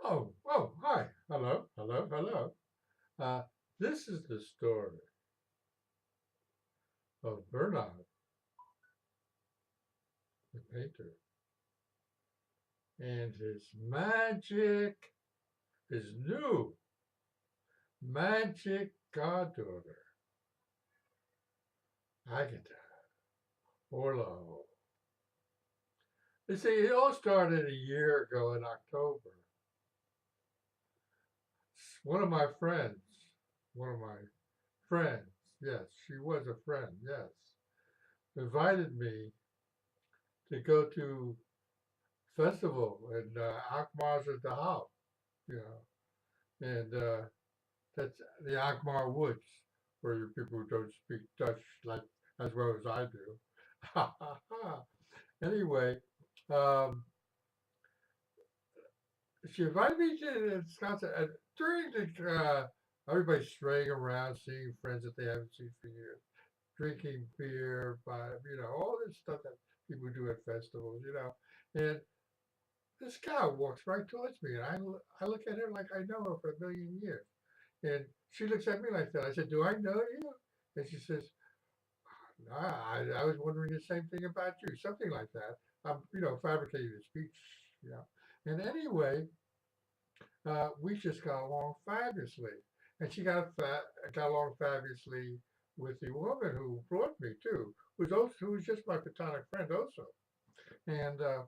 Hi. Hello. Uh, this is the story of Bernard, the painter, and his new magic goddaughter, Agata, Orlo. You see, it all started a year ago in October. One of my friends, one of my friends, yes, she was a friend, yes, invited me to go to festival in Akmar's at the house, you know, and that's the Akmar Woods, where you people who don't speak Dutch like as well as I do. Anyway, um, she invited me to this concert and during the everybody's straying around, seeing friends that they haven't seen for years, drinking beer, all this stuff that people do at festivals, and this guy walks right towards me, and I look at her like I know her for a million years. And she looks at me like that. I said, "Do I know you?" And she says, I was wondering the same thing about you, something like that. I'm, fabricating a speech, you know. And anyway, we just got along fabulously. And she got along fabulously with the woman who brought me, too, who was just my platonic friend also. And I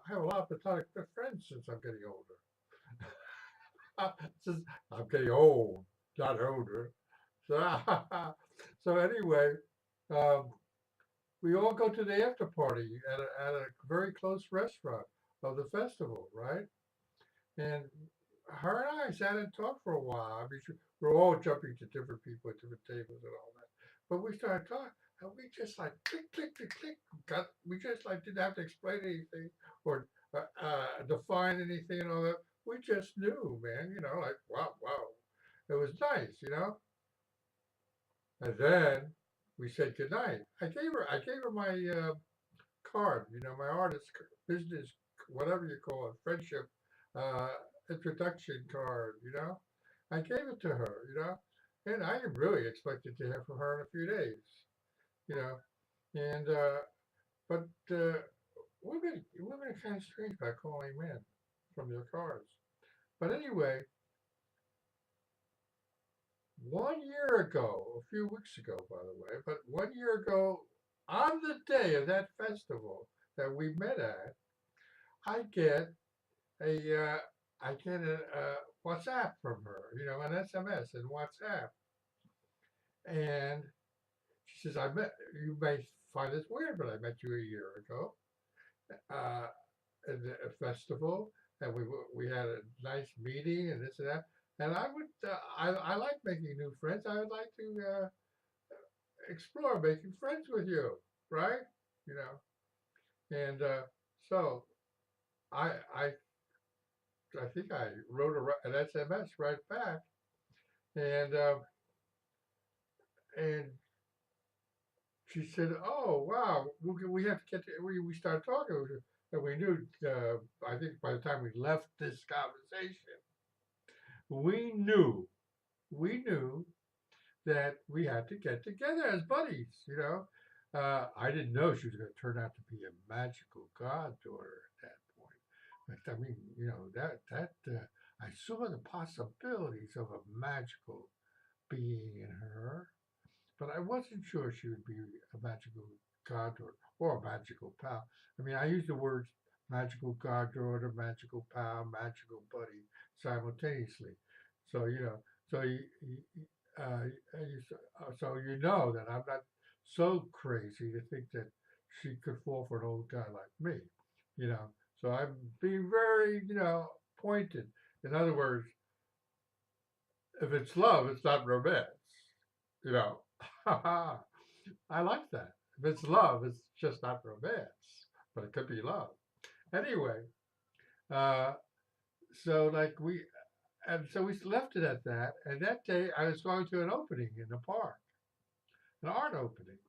have a lot of platonic friends since I'm getting older. Since I'm getting old, not older. So, so anyway, um, we all go to the after party at a very close restaurant of the festival, right? And her and I sat and talked for a while. I mean, we're all jumping to different people at different tables and all that. But we started talking, and we just like click, click, click, click. We just like didn't have to explain anything or define anything and all that. We just knew, man. Like wow, wow. It was nice. And then we said goodnight. I gave her my card, my artist business, whatever you call it, friendship uh, introduction card. I gave it to her, and I really expected to hear from her in a few days, you know, and but women are kind of strange by calling men from their cards. But anyway, 1 year ago, a few weeks ago, by the way, but 1 year ago, on the day of that festival that we met at, I get a I get a WhatsApp from her, an SMS and WhatsApp, and she says, "I met you. May find this weird, but I met you a year ago uh, at a festival, and we had a nice meeting and this and that. And I like making new friends. I would like to explore making friends with you, right? You know, and so I I I think I wrote an SMS right back, and and she said, "Oh wow, we have to get to, we started talking, and we knew. I think by the time we left this conversation, we knew we knew that we had to get together as buddies. I didn't know she was going to turn out to be a magical goddaughter at that point. But I mean, I saw the possibilities of a magical being in her, but I wasn't sure she would be a magical goddaughter or a magical pal. I mean, I use the words magical goddaughter, magical pal, magical buddy simultaneously. So so uh, so that I'm not so crazy to think that she could fall for an old guy like me. You know, so I'm being very pointed. In other words, if it's love, it's not romance. You know, I like that. If it's love, it's just not romance, but it could be love. Anyway, uh, so like we, and so we left it at that. And that day, I was going to an opening in the park, an art opening,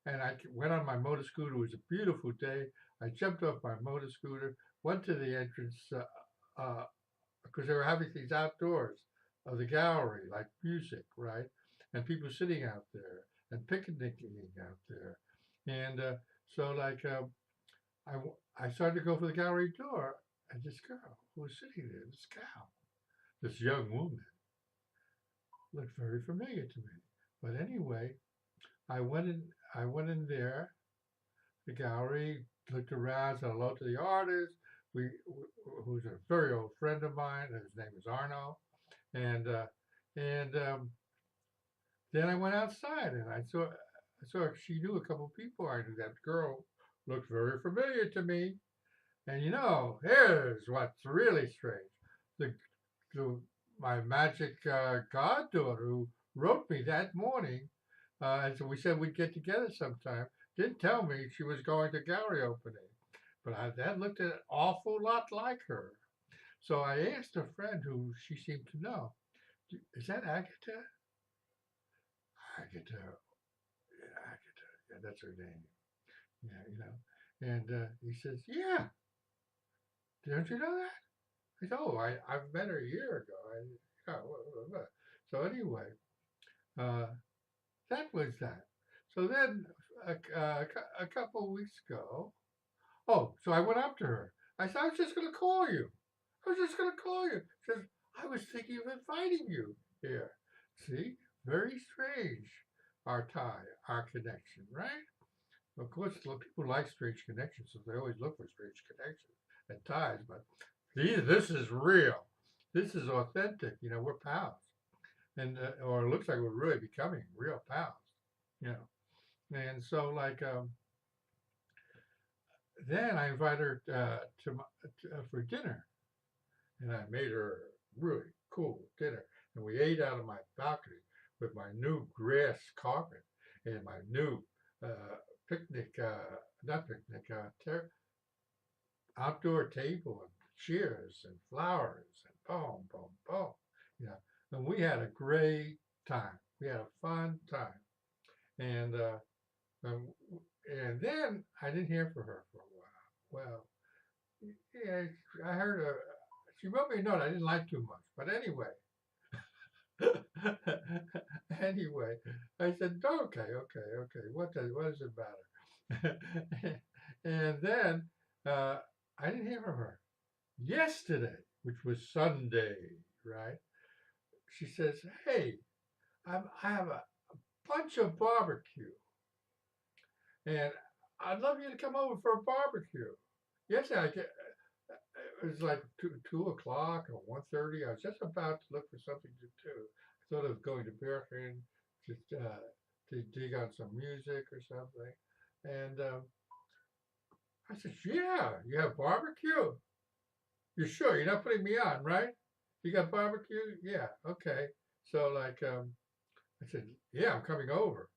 and I went on my motor scooter. It was a beautiful day. I jumped off my motor scooter, went to the entrance because they were having things outdoors of the gallery, like music, right? And people sitting out there and picnicking out there. And so, like, I started to go for the gallery door, and this girl who was sitting there, this gal, this young woman, looked very familiar to me. But anyway, I went in. I went in there, the gallery, looked around, said hello to the artist. We, who's a very old friend of mine. His name is Arno, and and then I went outside and I saw she knew a couple of people. I knew that girl looked very familiar to me. And here's what's really strange. The, the my magic goddaughter who wrote me that morning, and so we said we'd get together sometime. Didn't tell me she was going to gallery opening, but that looked an awful lot like her. So I asked a friend who she seemed to know, "Is that Agata?" Agata, yeah, Agata, yeah, that's her name. Yeah. And he says, "Yeah, don't you know that?" I said, "Oh, I've met her a year ago." Yeah, So anyway, uh, that was that. So then a couple of weeks ago, oh, so I went up to her. I said, "I was just going to call you. I was just going to call you." She says, "I was thinking of inviting you here." See, very strange, our tie, our connection, right? Of course, people like strange connections, so they always look for strange connections and ties. But this is real. This is authentic. We're pals, and or it looks like we're really becoming real pals. You know, and so like then I invited her for dinner, and I made her a really cool dinner, and we ate out of my balcony with my new grass carpet and my new uh, picnic, not picnic, outdoor table and chairs and flowers and boom, boom, boom. You know, and we had a great time. We had a fun time, and um, and then I didn't hear from her for a while. Well, yeah, I heard her. She wrote me a note I didn't like too much, but anyway, anyway, I said, okay, okay, okay. What does it matter? And then I didn't hear from her. Yesterday, which was Sunday, right? She says, "Hey, I have a bunch of barbecue, and I'd love you to come over for a barbecue." Yesterday, it was like 2 o'clock or 1:30. I was just about to look for something to do. I thought of going to Bergen to dig on some music or something, and I said, "Yeah, you have barbecue? You're sure you're not putting me on, right? You got barbecue? Yeah, okay." So like I said, "Yeah, I'm coming over."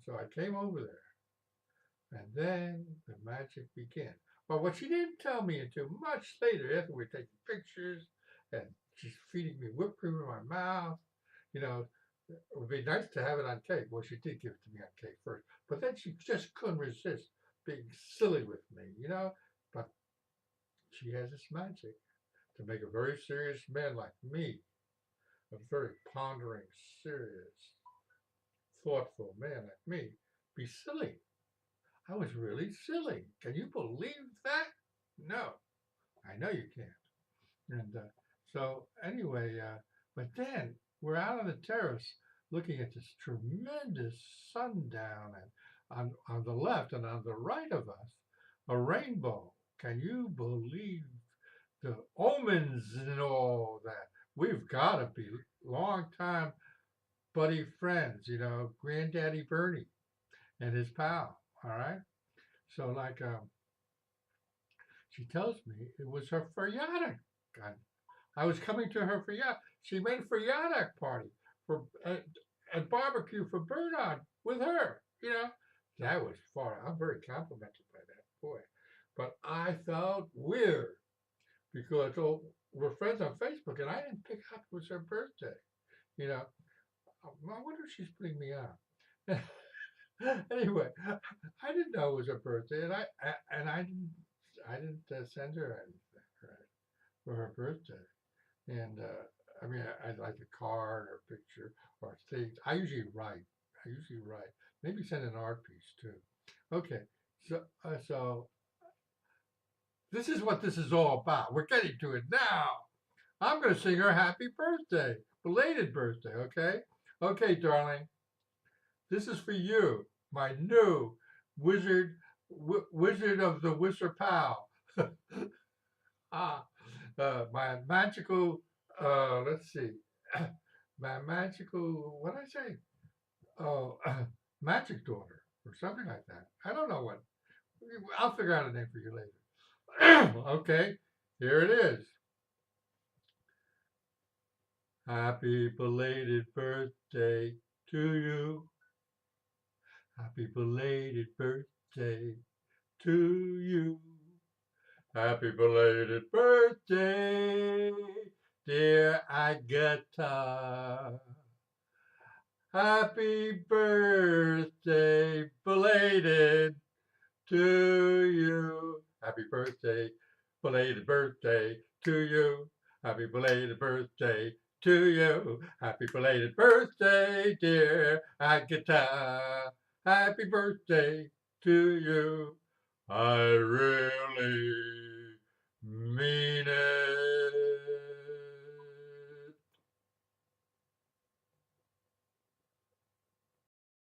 So I came over there, and then the magic began. But what she didn't tell me until much later, after we're taking pictures and she's feeding me whipped cream in my mouth, you know, it would be nice to have it on cake. Well, she did give it to me on cake first, but then she just couldn't resist being silly with me. But she has this magic to make a very serious man like me, a very pondering, serious, thoughtful man like me, be silly. I was really silly. Can you believe that? No, I know you can't. And so anyway, but then we're out on the terrace looking at this tremendous sundown, and on the left and on the right of us, a rainbow. Can you believe the omens and all that? We've got to be long time buddy friends, Granddaddy Bernie and his pal. All right. So like she tells me it was her feriata. I was coming to her feriata. She made a feriata party for and barbecue for Bernard with her. That was far. I'm very complimented by that boy, but I felt weird because we're friends on Facebook, and I didn't pick up it was her birthday. You know, I wonder if she's putting me on. Anyway, I didn't know it was her birthday, and I didn't send her anything, right, for her birthday. And I mean, I'd like a card or a picture or things. I usually write. I usually write. Maybe send an art piece too. Okay, so this is what this is all about. We're getting to it now. I'm going to sing her happy birthday, belated birthday. Okay, okay, darling. This is for you, my new wizard of the Wizard Pal. Ah, my magical. Let's see. My magical. What did I say? Oh, magic daughter or something like that. I don't know what. I'll figure out a name for you later. Okay, here it is. Happy belated birthday to you. Happy belated birthday to you. Happy belated birthday, dear Agata. Happy birthday, belated to you. Happy birthday, belated birthday to you. Happy belated birthday to you. Happy belated birthday, dear Agata. Happy birthday to you. I really mean it.